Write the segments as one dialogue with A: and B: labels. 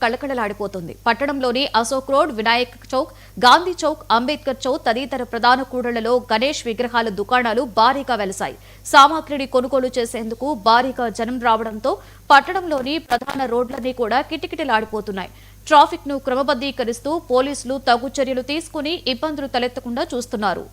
A: కళకళలాడిపోతుంది. పట్టణంలోని అశోక్ రోడ్, వినాయక్ చౌక్, గాంధీ చౌక్, అంబేద్కర్ చౌక్ తదితర ప్రధాన కూడళ్లలో గణేష్ విగ్రహాల దుకాణాలు భారీగా వెలసాయి. సామాగ్రిని కొనుగోలు చేసేందుకు భారీగా జనం రావడంతో పట్టణంలోని ప్రధాన రోడ్లన్నీ కూడా కిటకిటలాడిపోతున్నాయి. ట్రాఫిక్ ను క్రమబద్దీకరిస్తూ పోలీసులు తగు చర్యలు తీసుకుని ఇబ్బందులు తలెత్తకుండా చూస్తున్నారు.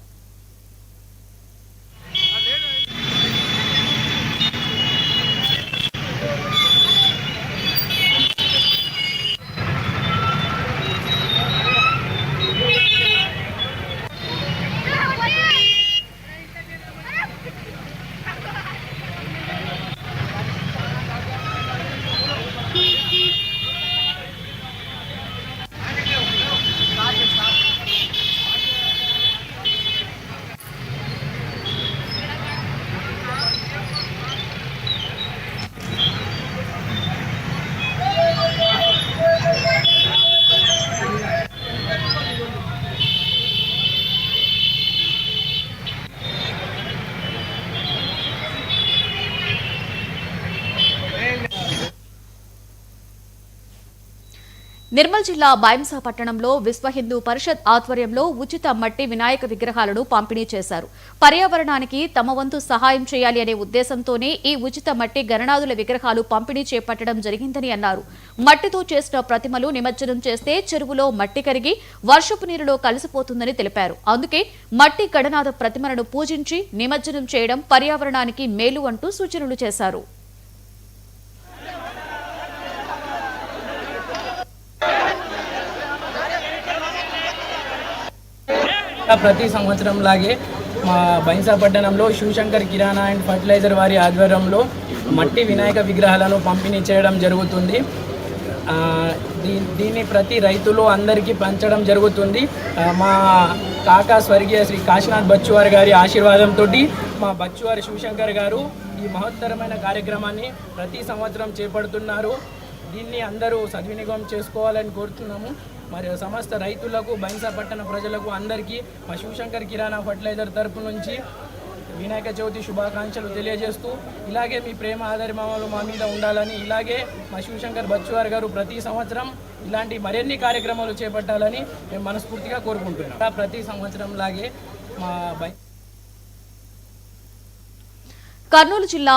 A: నిర్మల్ జిల్లా బైంసా పట్టణంలో విశ్వ హిందూ పరిషత్ ఆధ్వర్యంలో ఉచిత మట్టి వినాయక విగ్రహాలను పంపిణీ చేశారు. పర్యావరణానికి తమ వంతు సహాయం చేయాలి అనే ఉద్దేశంతోనే ఈ ఉచిత మట్టి గణనాథుల విగ్రహాలు పంపిణీ చేపట్టడం జరిగిందని అన్నారు. మట్టితో చేసిన ప్రతిమలు నిమజ్జనం చేస్తే చెరువులో మట్టి కరిగి వర్షపు నీరులో కలిసిపోతుందని తెలిపారు. అందుకే మట్టి గణనాథ ప్రతిమలను పూజించి నిమజ్జనం చేయడం పర్యావరణానికి మేలు అంటూ సూచనలు చేశారు.
B: ప్రతి సంవత్సరం లాగే మా బైంసా పట్టణంలో శివశంకర్ కిరాణా అండ్ ఫర్టిలైజర్ వారి ఆధ్వర్యంలో మట్టి వినాయక విగ్రహాలను పంపిణీ చేయడం జరుగుతుంది. దీన్ని ప్రతి రైతులు అందరికీ పంచడం జరుగుతుంది. మా కాకా స్వర్గీయ శ్రీ కాశీనాథ్ బచ్చువారి గారి ఆశీర్వాదంతో మా బచ్చువారి శివశంకర్ గారు ఈ మహత్తరమైన కార్యక్రమాన్ని ప్రతి సంవత్సరం చేపడుతున్నారు. దీన్ని అందరూ సద్వినియోగం చేసుకోవాలని కోరుతున్నాము. మరియు సమస్త రైతులకు, బైంసా పట్టణ ప్రజలకు అందరికీ మా శివశంకర్ కిరాణా ఫర్టిలైజర్ తరపు నుంచి వినాయక చవితి శుభాకాంక్షలు తెలియజేస్తూ, ఇలాగే మీ ప్రేమ ఆదరిమాలు మా మీద ఉండాలని, ఇలాగే మా శివశంకర్ బచ్చువార్ గారు ప్రతి సంవత్సరం ఇలాంటి మరిన్ని కార్యక్రమాలు చేపట్టాలని మేము మనస్ఫూర్తిగా కోరుకుంటున్నాం. ప్రతి సంవత్సరం లాగే మా
A: కర్నూలు జిల్లా